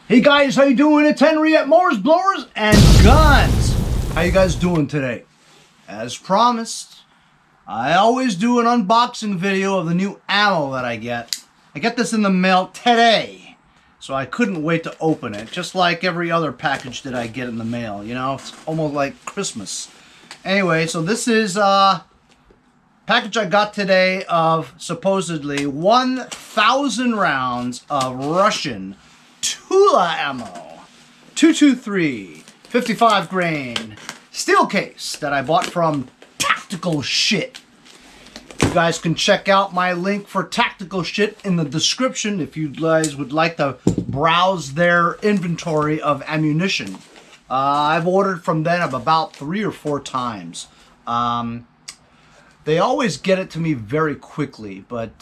Hey guys, how you doing? It's Henry at Mowers, Blowers, and Guns. How you guys doing today? As promised, I always do an unboxing video of the new ammo that I get. I get this in the mail today, so I couldn't wait to open it. Just like every other package that I get in the mail, you know? It's almost like Christmas. Anyway, so this is a package I got today of supposedly 1,000 rounds of Russian Tulammo 223 55 grain steel case that I bought from Tactical Shit. You guys can check out my link for Tactical Shit in the description if you guys would like to browse their inventory of ammunition. I've ordered from them about 3 or 4 times. They always get it to me very quickly, but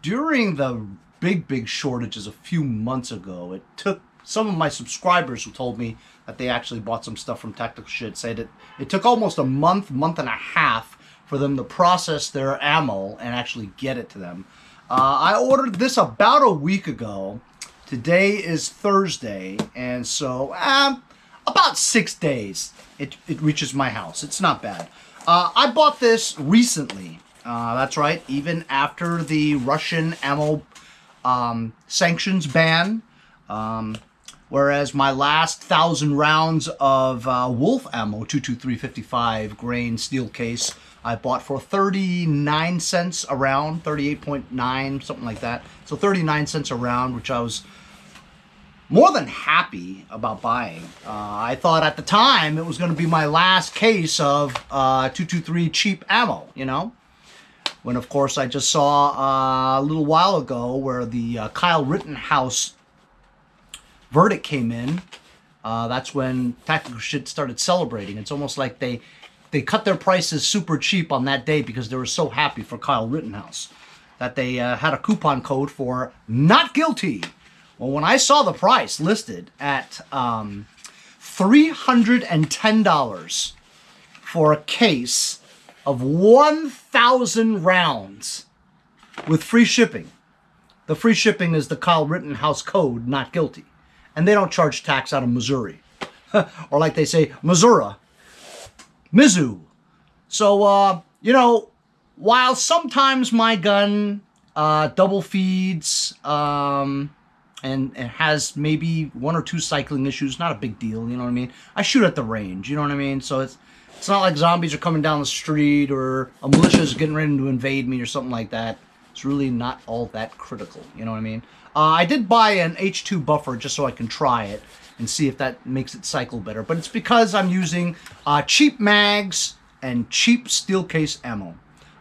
during the big shortages a few months ago, it took some of my subscribers who told me that they actually bought some stuff from Tactical Shit, said that it took almost a month and a half for them to process their ammo and actually get it to them. I ordered this about a week ago. Today is Thursday, and so about 6 days it reaches my house. It's not bad. I bought this recently. That's right, even after the Russian ammo sanctions ban, whereas my last 1,000 rounds of Wolf ammo 223-55 grain steel case I bought for 39 cents a round, 38.9, something like that. So 39 cents a round, which I was more than happy about buying. I thought at the time it was going to be my last case of 223 cheap ammo, you know? When, of course, I just saw a little while ago where the Kyle Rittenhouse verdict came in. That's when Tactical Shit started celebrating. It's almost like they cut their prices super cheap on that day because they were so happy for Kyle Rittenhouse that they had a coupon code for not guilty. Well, when I saw the price listed at $310 for a case of 1,000 rounds with free shipping. The free shipping is the Kyle Rittenhouse code, not guilty. And they don't charge tax out of Missouri. Or like they say, Missouri. Mizzou. So, you know, while sometimes my gun double feeds and it has maybe 1 or 2 cycling issues, not a big deal, you know what I mean? I shoot at the range, you know what I mean? So it's not like zombies are coming down the street or a militia is getting ready to invade me or something like that. It's really not all that critical, you know what I mean? I did buy an H2 buffer just so I can try it and see if that makes it cycle better. But it's because I'm using cheap mags and cheap steel case ammo.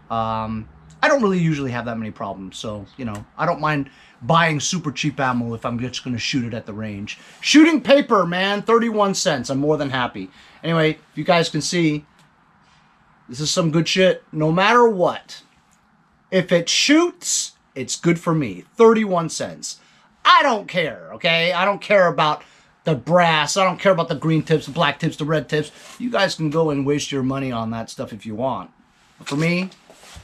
I don't really usually have that many problems, so, you know, I don't mind buying super cheap ammo if I'm just going to shoot it at the range. Shooting paper, man, 31 cents. I'm more than happy. Anyway, if you guys can see, this is some good shit. No matter what, if it shoots, it's good for me. 31 cents. I don't care, okay? I don't care about the brass. I don't care about the green tips, the black tips, the red tips. You guys can go and waste your money on that stuff if you want. But for me,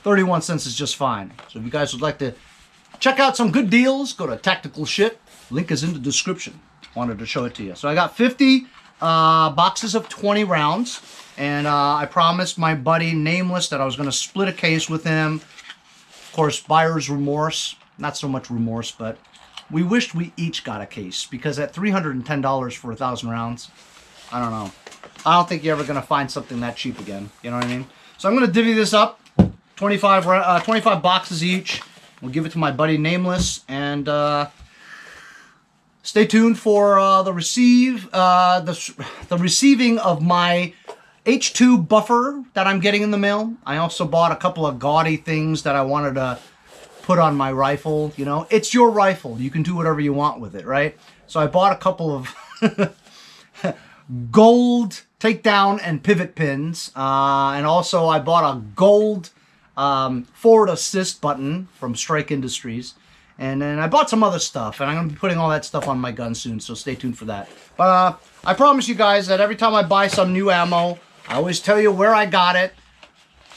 31 cents is just fine. So if you guys would like to check out some good deals, go to Tactical Shit. Link is in the description. Wanted to show it to you. So I got 50 boxes of 20 rounds. And I promised my buddy Nameless that I was going to split a case with him. Of course, buyer's remorse. Not so much remorse, but we wished we each got a case. Because at $310 for 1,000 rounds, I don't know. I don't think you're ever going to find something that cheap again. You know what I mean? So I'm going to divvy this up. 25 boxes each. We'll give it to my buddy Nameless, and stay tuned for the receiving of my H2 buffer that I'm getting in the mail. I also bought a couple of gaudy things that I wanted to put on my rifle. You know, it's your rifle. You can do whatever you want with it, right? So I bought a couple of gold takedown and pivot pins, and also I bought a gold forward assist button from Strike Industries, and then I bought some other stuff, and I'm going to be putting all that stuff on my gun soon, so stay tuned for that. But I promise you guys that every time I buy some new ammo, I always tell you where I got it,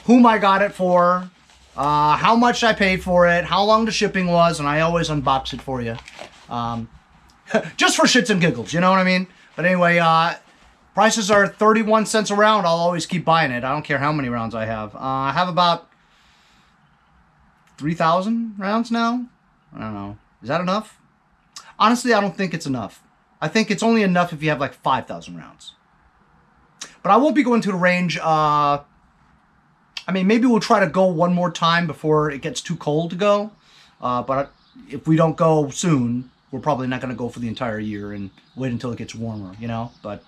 whom I got it for, how much I paid for it, how long the shipping was, and I always unbox it for you. Just for shits and giggles, you know what I mean? But anyway, prices are 31 cents a round. I'll always keep buying it. I don't care how many rounds I have. I have about 3,000 rounds now. I don't know. Is that enough? Honestly, I don't think it's enough. I think it's only enough if you have like 5,000 rounds. But I won't be going to the range. I mean, maybe we'll try to go one more time before it gets too cold to go. But if we don't go soon, we're probably not going to go for the entire year and wait until it gets warmer, you know. But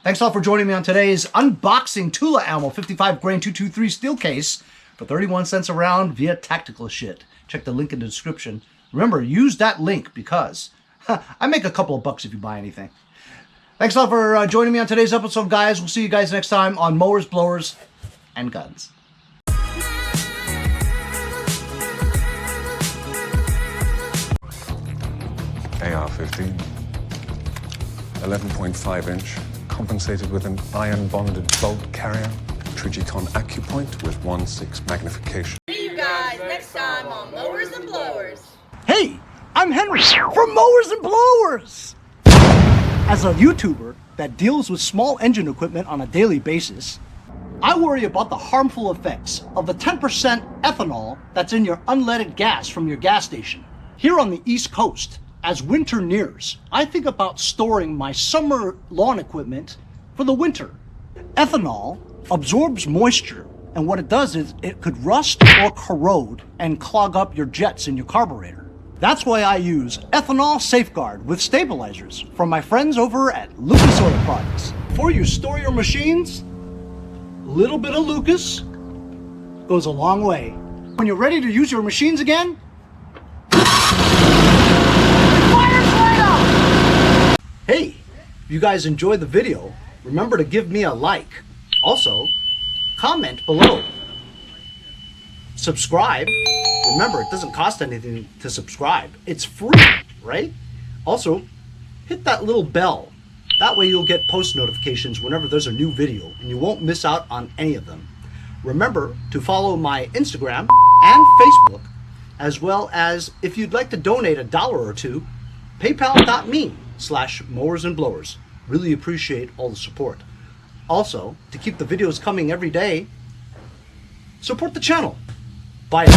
thanks all for joining me on today's unboxing Tulammo 55 grain 223 steel case for 31 cents a round via Tactical Shit. Check the link in the description. Remember, use that link because I make a couple of bucks if you buy anything. Thanks a lot for joining me on today's episode, guys. We'll see you guys next time on Mowers, Blowers, and Guns. AR-15, 11.5 inch, compensated with an iron-bonded bolt carrier, Trigicon AccuPoint with 1.6 magnification. See you guys next time on Mowers and Blowers. Hey, I'm Henry from Mowers and Blowers. As a YouTuber that deals with small engine equipment on a daily basis, I worry about the harmful effects of the 10% ethanol that's in your unleaded gas from your gas station. Here on the East Coast, as winter nears, I think about storing my summer lawn equipment for the winter. Ethanol absorbs moisture, and what it does is it could rust or corrode and clog up your jets in your carburetor. That's why I use Ethanol Safeguard with stabilizers from my friends over at Lucas Oil Products. Before you store your machines, a little bit of Lucas goes a long way. When you're ready to use your machines again, hey, if you guys enjoyed the video, remember to give me a like. Also, comment below. Subscribe. Remember, it doesn't cost anything to subscribe. It's free, right? Also, hit that little bell. That way you'll get post notifications whenever there's a new video, and you won't miss out on any of them. Remember to follow my Instagram and Facebook, as well as if you'd like to donate $1 or $2, paypal.me/mowers and blowers. Really appreciate all the support. Also, to keep the videos coming every day, support the channel. Bye.